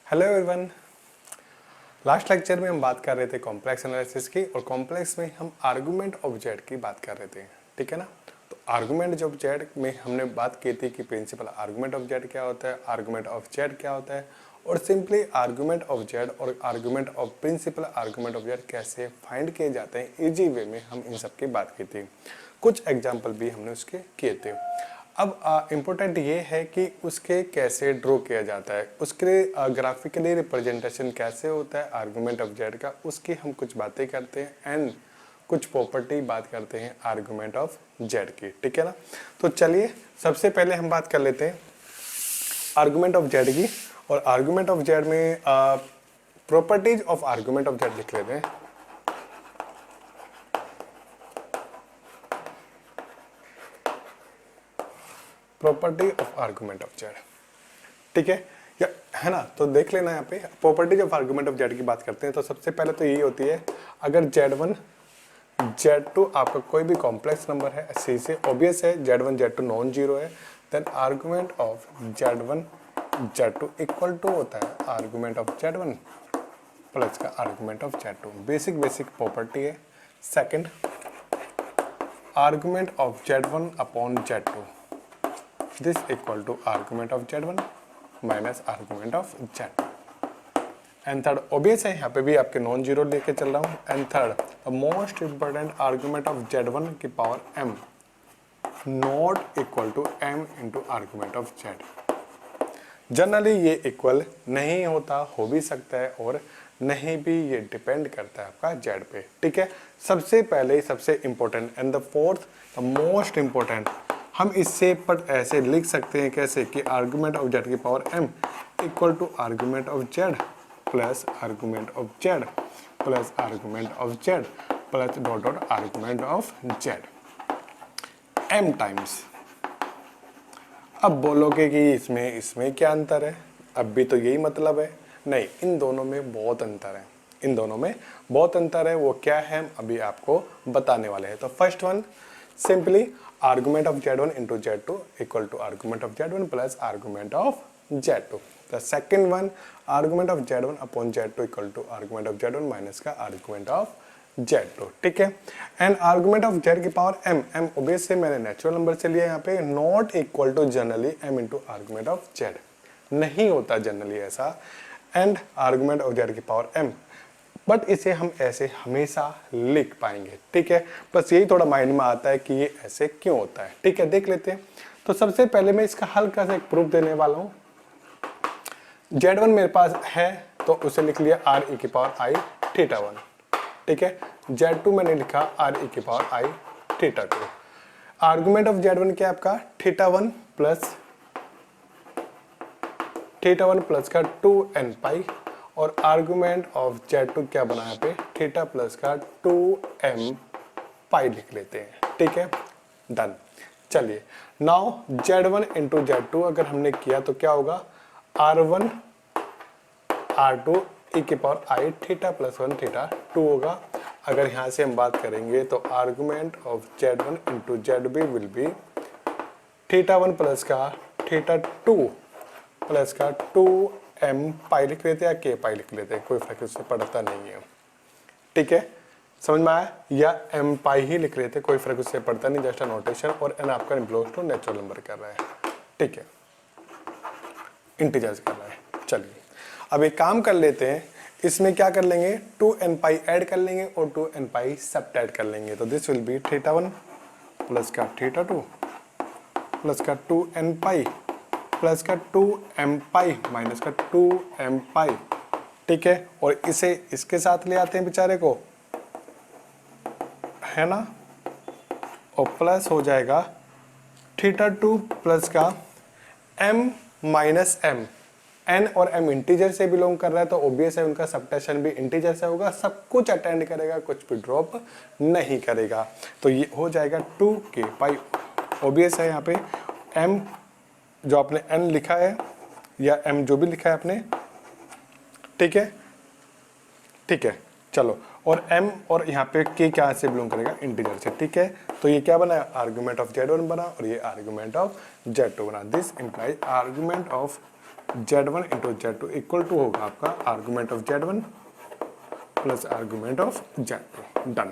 Hello everyone. Last lecture में हम बात कर रहे थे कॉम्प्लेक्स एनालिसिस की और कॉम्प्लेक्स में हम आर्गुमेंट ऑफ जेड की बात कर रहे थे, ठीक है ना। तो आर्गुमेंट ऑफ जेड में हमने बात की थी कि प्रिंसिपल आर्गुमेंट ऑफ जेड क्या होता है, आर्गुमेंट ऑफ जेड क्या होता है और सिंपली आर्गुमेंट ऑफ जेड और argument of principal argument of Z कैसे फाइंड किए जाते हैं इजी वे में, हम इन सब की बात की थी। कुछ एग्जाम्पल भी हमने उसके किए थे। अब इम्पोर्टेंट ये है कि उसके कैसे ड्रॉ किया जाता है, उसके ग्राफिकली रिप्रेजेंटेशन कैसे होता है आर्गुमेंट ऑफ जेड का, उसकी हम कुछ बातें करते हैं एंड कुछ प्रॉपर्टी बात करते हैं आर्गुमेंट ऑफ जेड की, ठीक है ना। तो चलिए सबसे पहले हम बात कर लेते हैं आर्गुमेंट ऑफ जेड की और आर्गुमेंट ऑफ जेड में properties of argument of Z लिख लेते हैं। Property of argument of Z, ठीक है या है ना। तो देख लेना यहाँ पे properties of argument of Z की बात करते हैं। तो सबसे पहले तो यही होती है, अगर Z1 Z2 आपका कोई भी कॉम्प्लेक्स नंबर है, सी से ऑब्वियस है Z1 Z2 नॉन जीरो है, then argument of Z1 Z2 equal to होता है आर्गुमेंट ऑफ Z1 प्लस का argument of Z2। Basic property है। Second, argument of Z1 upon Z2 this equal to argument of Z1 minus argument of Z2। And third obvious है, यहाँ पे भी आपके non zero लेके चल रहा हूँ। And third most important argument of Z1 की power m not equal to m into argument of Z। Generally ये इक्वल नहीं होता, हो भी सकता है और नहीं भी, ये डिपेंड करता है आपका Z पे, ठीक है। सबसे पहले सबसे important and the fourth the most important, हम इससे पर ऐसे लिख सकते हैं कैसे कि आर्गुमेंट ऑफ जेड की power m equal to argument of Z plus argument of Z plus argument of Z plus dot dot argument of Z m times. अब बोलोगे कि इसमें क्या अंतर है, अब भी तो यही मतलब है। नहीं, इन दोनों में बहुत अंतर है, इन दोनों में बहुत अंतर है। वो क्या है हम अभी आपको बताने वाले हैं। तो first one simply argument of Z1 into Z2 equal to argument of Z1 plus argument of Z2। The second one argument of Z1 upon Z2 equal to argument of Z1 minus का argument of Z2, ठीक है। And argument of Z की power m obvious से मैंने natural number से लिया यहाँ पे, not equal to generally m into argument of Z, नहीं होता जनरली ऐसा। एंड आर्गुमेंट ऑफ Z की पावर m, बट इसे हम ऐसे हमेशा लिख पाएंगे, ठीक है। बस यही थोड़ा माइंड में आता है कि ये ऐसे क्यों होता है, ठीक है। देख लेते हैं। तो सबसे पहले मैं इसका हल्का सा एक प्रूफ देने वाला हूँ। Z1 मेरे पास है तो उसे लिख लिया r e की पावर i थीटा 1, ठीक है। Z2 मैंने लिखा r e की power i theta 2। Argument of Z1 क्या है आपका थीटा 1 प्लस का 2n पाई और आर्गुमेंट ऑफ Z2 क्या बना यहाँ पे थीटा प्लस का 2m पाई लिख लेते हैं, ठीक है। डन। चलिए नाउ Z1 इंटू Z2 अगर हमने किया तो क्या होगा, R1 R2 e की power i theta plus 1 theta 2 होगा। अगर यहाँ से हम बात करेंगे तो argument of Z1 into ZB will be theta 1 plus का थीटा 2 प्लस का 2m पाई लिख लेते हैं या k पाई लिख लेते हैं, कोई फर्क उससे पड़ता नहीं है, ठीक है। समझ में आया, या m पाई ही लिख लेते, कोई फर्क उससे पड़ता नहीं, जस्ट नोटेशन। और n आपका बिलोंग्स टू नेचुरल नंबर कर रहा है, ठीक है, इंटीजर्स कर रहा है। चलिए अब एक काम कर लेते हैं, इसमें क्या कर लेंगे 2n पाई ऐड कर लेंगे और 2n पाई सब्ट्रैक्ट कर लेंगे। तो this will B theta 1 plus का थीटा 2 प्लस का 2n पाई प्लस का 2m पाई माइनस का 2m पाई, ठीक है। और इसे इसके साथ ले आते हैं बेचारे को, है ना, और प्लस हो जाएगा थीटा 2 प्लस का m माइनस m। n और m इंटीजर से बिलोंग कर रहा है तो ऑब्वियस है उनका सब्ट्रैक्शन भी इंटीजर से होगा, सब कुछ अटेंड करेगा, कुछ भी ड्रॉप नहीं करेगा। तो ये हो जाएगा 2k पाई। ऑब्वियस है यहाँ पे m जो आपने n लिखा है या m जो भी लिखा है आपने, ठीक है, ठीक है। चलो और m और यहाँ पे k क्या से बिलोंग करेगा, इंटीजर से, ठीक है। तो ये क्या बना, आर्गुमेंट ऑफ Z1 बना और ये आर्गुमेंट ऑफ Z2 बना। This implies argument of Z1 into Z2 equal to होगा आपका argument of Z1 plus argument of Z2। Done.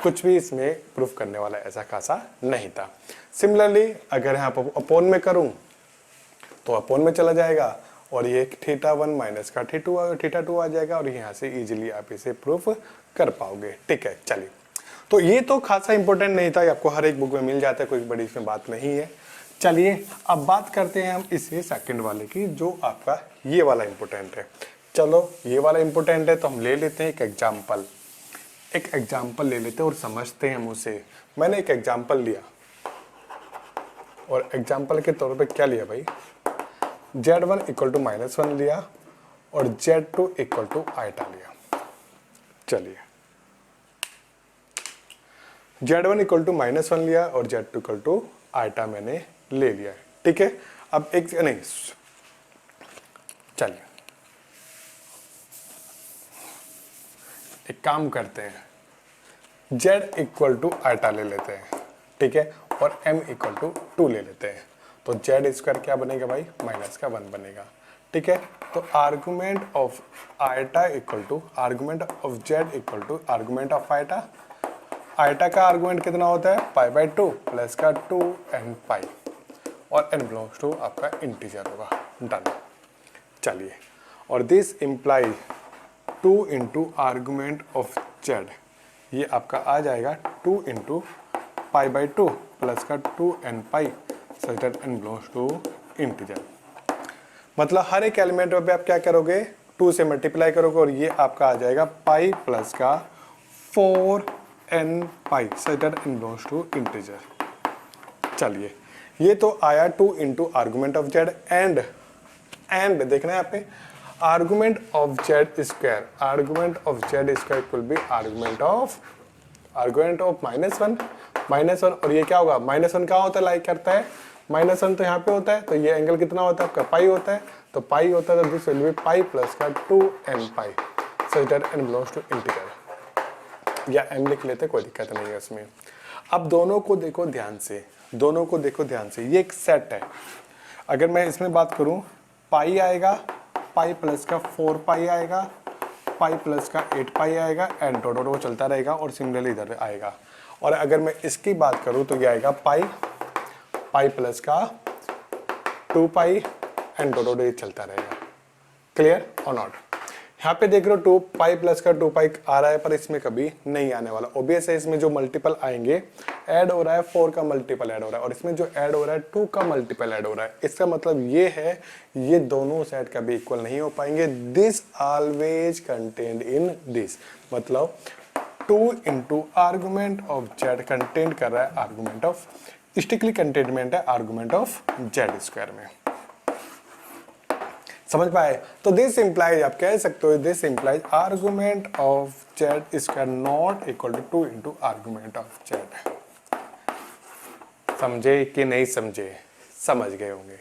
कुछ भी इसमें प्रूफ करने वाला ऐसा खासा नहीं था। सिमिलरली अगर यहाँ पर अपोन में करूँ तो अपोन में चला जाएगा और ये θ1 माइनस का θ2 आ जाएगा और यहाँ से इजीली आप इसे प्रूफ कर पाओगे। ठीक है, चलिए। तो ये तो खासा इंपॉर्टेंट नहीं था, आपको हर एक बुक में मिल जाता है, कोई बड़ी इसमें बात नहीं है। चलिए अब बात करते हैं हम इसे सेकंड वाले की, जो आपका ये वाला इंपॉर्टेंट है। चलो ये वाला इंपॉर्टेंट है तो हम ले लेते हैं एक एग्जाम्पल ले लेते हैं और समझते हैं हम उसे। मैंने एक एग्जाम्पल लिया और एग्जाम्पल के तौर पे क्या लिया भाई, Z1 इक्वल टू -1 लिया और Z2 इक्वल टू आइटा लिया। चलिए Z1 इक्वल टू -1 लिया और Z2 इक्वल टू आइटा मैंने ले लिया है। ठीक है, अब एक नहीं, चलिए एक काम करते हैं, Z इक्वल टू आइटा ले लेते हैं। ठीक है, और M इक्वल टू 2 ले लेते हैं। तो Z स्क्वायर क्या बनेगा भाई, माइनस का 1 बनेगा। ठीक है, तो argument of iota equal to argument of Z equal to argument of iota. Iota का आर्गुमेंट कितना होता है, π/2 प्लस का 2n पाई और n बिलोंग्स टू आपका इंटीजर होगा। डन। चलिए, और this imply 2 into argument of Z, ये आपका आ जाएगा 2 इंटू π/2 प्लस का 2n pi such that n belongs to integer। मतलब हर एक एलिमेंट पे आप क्या करोगे, 2 से मल्टीप्लाई करोगे और ये आपका आ जाएगा पाई प्लस का 4n pi such that n belongs to integer। चलिए, ये तो आया 2 into argument of Z and देखना है यहाँ पे argument of Z square, argument of Z square will be argument of -1 और ये क्या होगा, -1 कहाँ होता है, लाइक करता है, -1 तो यहाँ पे होता है, तो ये एंगल कितना होता है आपका, पाई होता है, तो पाई होता है तो this will be pi plus का 2n pi such that n belongs to integer, या m लिख लेते, कोई दिक्कत नहीं है इसमें। अब दोनों को देखो ध्यान से, ये एक सेट है। अगर मैं इसमें बात करूँ, पाई आएगा, पाई प्लस का 4 पाई आएगा, पाई प्लस का 8 पाई आएगा, एंड डॉट वो चलता रहेगा और सिमिलरली इधर आएगा। और अगर मैं इसकी बात करूँ तो ये आएगा पाई प्लस का 2 पाई एंड डॉट ये चलता रहेगा। क्लियर और नॉट? यहाँ पे देख रहे हो 2 पाई प्लस का 2 पाई आ रहा है, पर इसमें कभी नहीं आने वाला। ऑब्वियस है, इसमें जो मल्टीपल आएंगे, ऐड हो रहा है 4 का मल्टीपल ऐड हो रहा है और इसमें जो ऐड हो रहा है 2 का मल्टीपल ऐड हो रहा है। इसका मतलब ये है, ये दोनों सेट कभी इक्वल नहीं हो पाएंगे। This always contained in this, मतलब 2 into argument of Z content कर रहा है आर्गूमेंट ऑफ, स्ट्रिक्टली कंटेनमेंट है आर्गूमेंट ऑफ Z स्क्वायर में। समझ पाए? तो दिस इंप्लाइज, आप कह सकते हो this implies argument of Z square not equal to 2 into argument of Z। समझे कि नहीं समझे? समझ गए होंगे।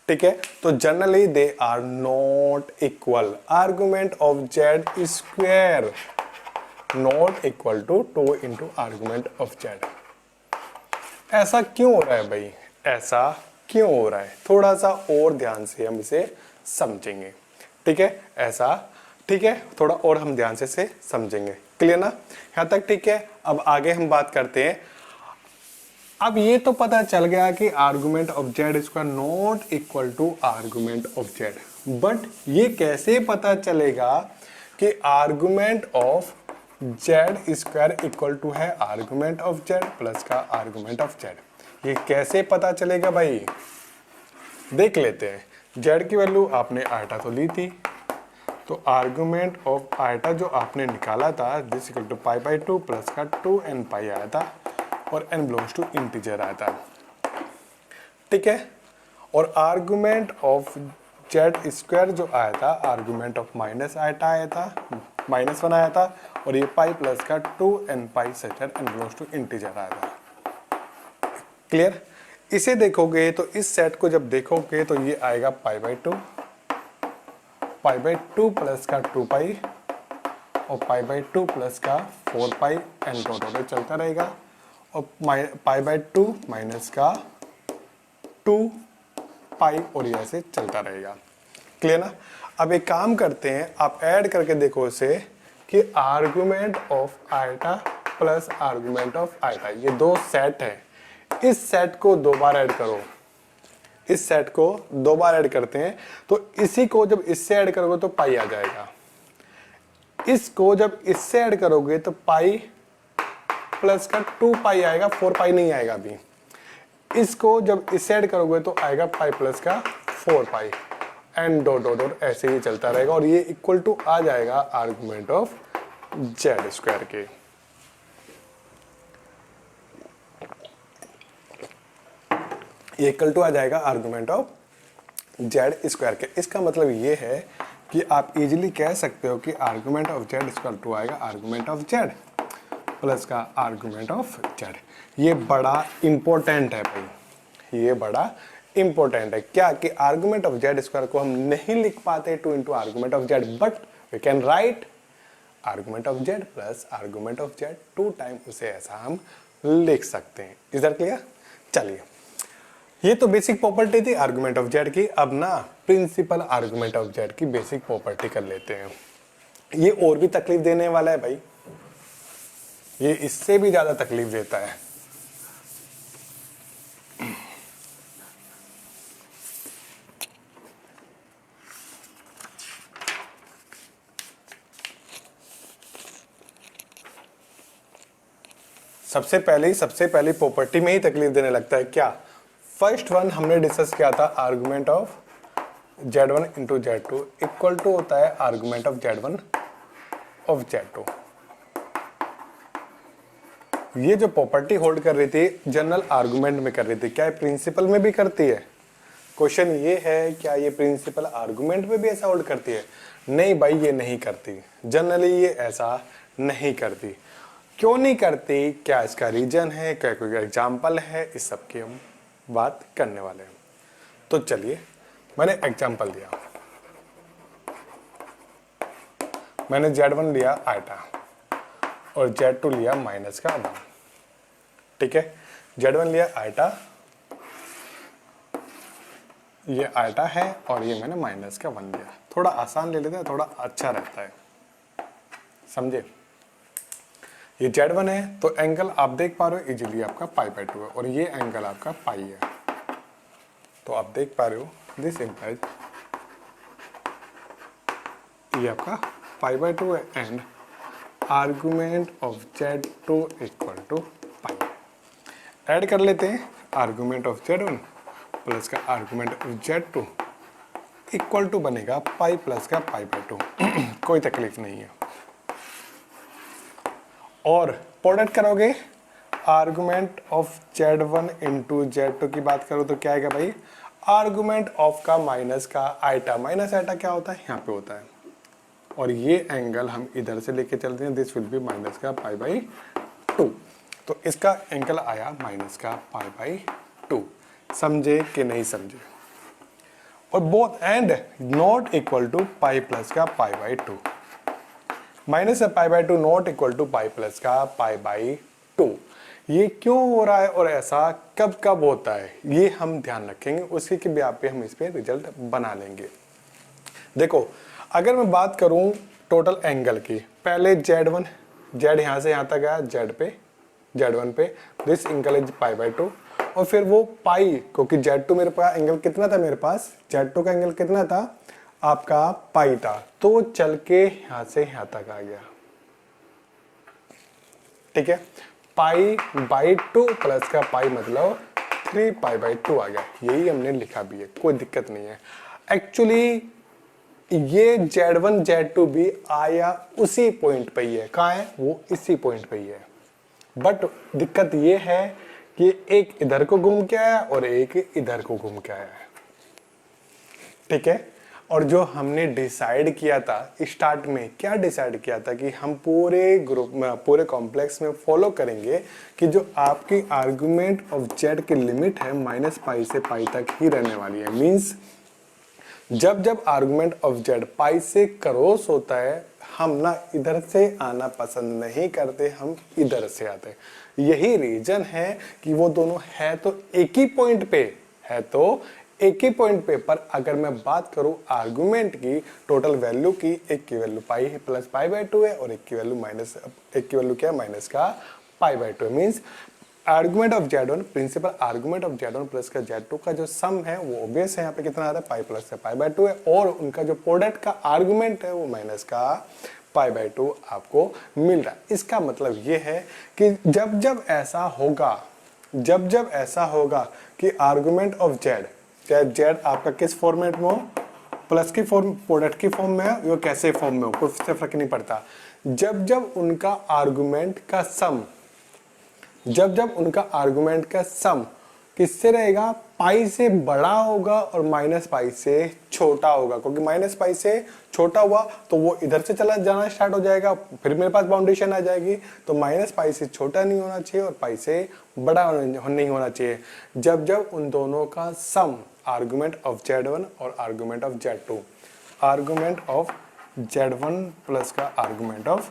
ठीक है, तो generally they are not equal. Argument of Z square not equal to 2 into argument of Z। ऐसा क्यों हो रहा है भाई, ऐसा क्यों हो रहा है? थोड़ा सा और ध्यान से हम इसे समझेंगे। ठीक है, ऐसा ठीक है, थोड़ा और हम ध्यान से समझेंगे। क्लियर ना यहाँ तक? ठीक है, अब आगे हम बात करते हैं। अब ये तो पता चल गया कि argument of Z square not equal to argument of Z, but ये कैसे पता चलेगा कि argument of Z square equal to है आर्गुमेंट ऑफ Z प्लस का आर्गुमेंट ऑफ Z? ये कैसे पता चलेगा भाई? देख लेते हैं। Z की वैल्यू आपने आइटा तो ली थी, तो आर्गुमेंट ऑफ आइटा जो आपने निकाला था दिस इक्वल टू π/2 प्लस का 2n पाई आया था और n बिलोंग्स टू इंटीजर आया था। ठीक है, और आर्गुमेंट ऑफ Z स्क्वायर जो आया था आर्गुमेंट ऑफ माइनस आइटा आया था, -1 आया था, और ये पाई प्लस का 2n pi such that n belongs to integer आया था। क्लियर? इसे देखोगे तो इस सेट को जब देखोगे तो ये आएगा π/2 प्लस का 2 पाई और π/2 प्लस का 4 पाई एंड डॉट चलता रहेगा, और π/2 माइनस का 2 पाई और ये ऐसे चलता रहेगा। क्लियर ना। अब एक काम करते हैं, आप ऐड करके देखो इसे कि argument of iota plus argument of iota, ये दो सेट है, इस सेट को दो बार ऐड करो, इस सेट को दो बार ऐड करते हैं, तो इसी को जब इससे ऐड करोगे तो पाई आ जाएगा, इसको जब इससे ऐड करोगे तो पाई प्लस का 2 पाई आएगा, 4 पाई नहीं आएगा अभी। इसको जब इससे ऐड करोगे तो आएगा पाई प्लस का 4 पाई, एंड डॉट डॉट डॉट ऐसे ही चलता रहेगा, और ये इक्वल टू आ जाएगा आर्गुमेंट ऑफ जेड स्क्वायर के। ये इक्वल टू आ जाएगा आर्गुमेंट ऑफ जेड स्क्वायर के। इसका मतलब ये है कि आप इजीली कह सकते हो कि argument of Z equal to आएगा आर्गुमेंट ऑफ जेड प्लस का आर्गुमेंट ऑफ जेड। ये बड़ा इंपॉर्टेंट है भाई, ये बड़ा इंपॉर्टेंट है क्या कि आर्गुमेंट ऑफ जेड स्क्वायर को हम नहीं लिख पाते 2 into argument of Z, but we can write argument of Z plus argument of Z 2 time, उसे ऐसा हम लिख सकते हैं। इधर क्लियर। चलिए, ये तो बेसिक प्रॉपर्टी थी आर्गुमेंट ऑफ जेड की। अब ना प्रिंसिपल आर्गुमेंट ऑफ जेड की बेसिक प्रॉपर्टी कर लेते हैं। ये और भी तकलीफ देने वाला है भाई, ये इससे भी ज्यादा तकलीफ देता है। सबसे पहली प्रॉपर्टी में ही तकलीफ देने लगता है क्या। फर्स्ट वन हमने डिस्कस किया था, argument of z1 into z2 equal to होता है argument of z1 of z2। ये जो प्रॉपर्टी होल्ड कर रही थी जनरल आर्गुमेंट में कर रही थी, क्या ये प्रिंसिपल में भी करती है? क्वेश्चन ये है, क्या ये प्रिंसिपल आर्गुमेंट में भी ऐसा होल्ड करती है? नहीं भाई, ये नहीं करती, जनरली ये ऐसा नहीं करती। क्यों नहीं करती, क्या इसका रीजन है, क्या कोई एग्जाम्पल है, इस सब की हम बात करने वाले हैं। तो चलिए, मैंने एग्जाम्पल दिया, मैंने z1 लिया आइटा और z2 लिया माइनस का 1, ठीक है। z1 लिया आइटा, ये आइटा है और ये मैंने माइनस का 1 लिया। थोड़ा आसान ले लेते हैं, थोड़ा अच्छा रहता है, समझे। ये z1 है तो एंगल आप देख पा रहे हो इजीली आपका π/2 है, और ये एंगल आपका पाई है, तो आप देख पा रहे हो दिस इम्प्लाइज ये आपका π/2 है, and argument of z2 equal to pi. Add कर लेते हैं, आर्गुमेंट ऑफ z1 प्लस का argument of z2 equal to बनेगा पाई प्लस का π/2 कोई तकलीफ नहीं है। और प्रोडक्ट करोगे, argument of z1 into z2 की बात करो तो क्या आएगा भाई, आर्गुमेंट ऑफ का माइनस का आइटा, माइनस आइटा क्या होता है, यहाँ पे होता है, और ये एंगल हम इधर से लेके चलते हैं, दिस विल बी माइनस का π/2, तो इसका एंगल आया माइनस का π/2। समझे कि नहीं समझे। और both and not equal to pi plus का π/2, minus π/2 not equal to pi plus का π/2। ये क्यों हो रहा है और ऐसा कब कब होता है, ये हम ध्यान रखेंगे, उसी के ब्याह पे हम इस पे रिजल्ट बना लेंगे। देखो, अगर मैं बात करूं टोटल एंगल की, पहले z1, z यहाँ से यहाँ तक आया, z1 पे दिस एंगल इज π/2, और फिर वो पाई, क्योंकि z2 मेरे पास एंगल कितना था, मेरे पास z2 का एंगल कितना था आपका पाई था, तो चल के यहां से यहां तक आ गया, ठीक है। π/2 प्लस का पाई मतलब 3π/2 आ गया, यही हमने लिखा भी है, कोई दिक्कत नहीं है। एक्चुअली ये z1 z2 भी आया उसी पॉइंट पे ही है, कहाँ है वो, इसी पॉइंट पे ही है, बट दिक्कत ये है कि एक इधर को घूम के आया और एक इधर को घूम के आया है, ठीक है। और जो हमने डिसाइड किया था स्टार्ट में, क्या डिसाइड किया था कि हम पूरे ग्रुप में, पूरे कॉम्प्लेक्स में फॉलो करेंगे कि जो आपकी आर्गुमेंट ऑफ जेड की लिमिट है -π से π तक ही रहने वाली है। मींस जब जब आर्गुमेंट ऑफ जेड π से क्रॉस होता है, हम ना इधर से आना पसंद नहीं करते, हम इधर से आते हैं। यही रीजन है कि वो दोनों है तो एक ही पॉइंट पे, है तो एक ही पॉइंट पे, पर अगर मैं बात करूं आर्गुमेंट की टोटल वैल्यू की, एक की value pi plus pi by 2 है और एक की वैल्यू माइनस, एक की वैल्यू क्या है माइनस का pi by 2 means argument of Z1 principal argument of Z1 plus का Z2 का जो सम है वो ऑब्वियस है, यहाँ पे कितना आ रहा है पाई प्लस से पाई बाय 2 है, और उनका जो प्रोडक्ट का आर्गुमेंट है वो माइनस का पाई बाय 2 आपको मिल रहा है। इसका मतलब ये है कि जब जब ऐसा होगा, जब जब ऐसा होगा कि आर्गुमेंट ऑफ Z, चाहे Z आपका किस फॉर्मेट में हो, प्लस की फॉर्म प्रोडक्ट की फॉर्म में हो या कैसे फॉर्म में हो, कुछ से फर्क नहीं पड़ता, जब जब उनका आर्गुमेंट का सम, जब जब उनका आर्गुमेंट का सम किससे रहेगा, पाई से बड़ा होगा और माइनस पाई से छोटा होगा, क्योंकि माइनस पाई से छोटा हुआ तो वो इधर से चला जाना स्टार्ट हो जाएगा, फिर मेरे पास बाउंडेशन आ जाएगी, तो माइनस पाई से छोटा नहीं होना चाहिए और पाई से बड़ा नहीं होना चाहिए। जब जब उन दोनों का सम आर्गुमेंट ऑफ Z1 और argument of Z2, argument of Z1 plus का आर्गुमेंट ऑफ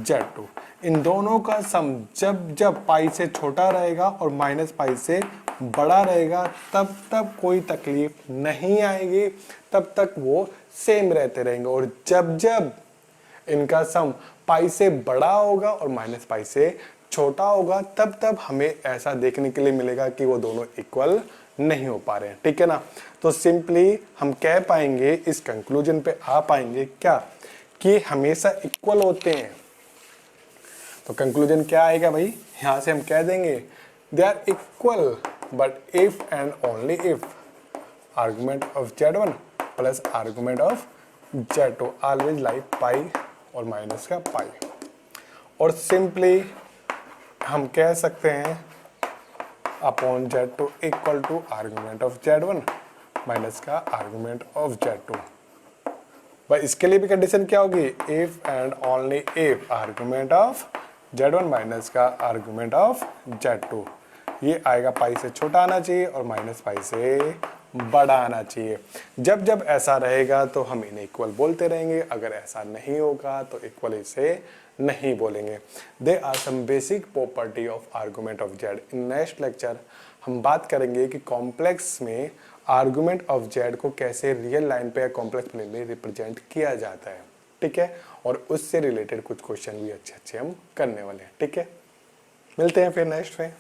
Z2, इन दोनों का सम जब जब पाई से छोटा रहेगा और माइनस पाई से बड़ा रहेगा, तब तब कोई तकलीफ नहीं आएगी, तब तक वो सेम रहते रहेंगे, और जब जब इनका सम पाई से बड़ा होगा और माइनस पाई से छोटा होगा, तब तब हमें ऐसा देखने के लिए मिलेगा कि वो दोनों इक्वल नहीं हो पा रहे हैं। ठीक है ना, तो सिंपली हम कह पाएंगे, इस कंक्लूजन पे आ पाएंगे क्या, कि हमेशा इक्वल होते हैं। तो कंक्लूजन क्या आएगा भाई, यहां से हम कह देंगे they are equal but if and only if argument of Z1 plus argument of Z2 always like pi और माइनस का पाई, और सिंपली हम कह सकते हैं upon Z2 equal to argument of Z1 minus का आर्गुमेंट ऑफ Z2। भाई इसके लिए भी कंडीशन क्या होगी, if and only if argument of Z1 minus का आर्गुमेंट ऑफ Z2, ये आएगा पाई से छोटा आना चाहिए और माइनस पाई से बड़ा आना चाहिए। जब जब ऐसा रहेगा तो हम इन्हें इक्वल बोलते रहेंगे, अगर ऐसा नहीं होगा तो इक्वल इसे नहीं बोलेंगे। They are some basic property of argument of Z। In next lecture हम बात करेंगे कि कॉम्प्लेक्स में आर्गुमेंट ऑफ Z को कैसे रियल लाइन पे या कॉम्प्लेक्स प्लेन में रिप्रेजेंट किया जाता है। ठीक है, और उससे रिलेटेड कुछ क्वेश्चन भी अच्छे अच्छे हम करने वाले हैं। ठीक है, मिलते हैं फिर नेक्स्ट में।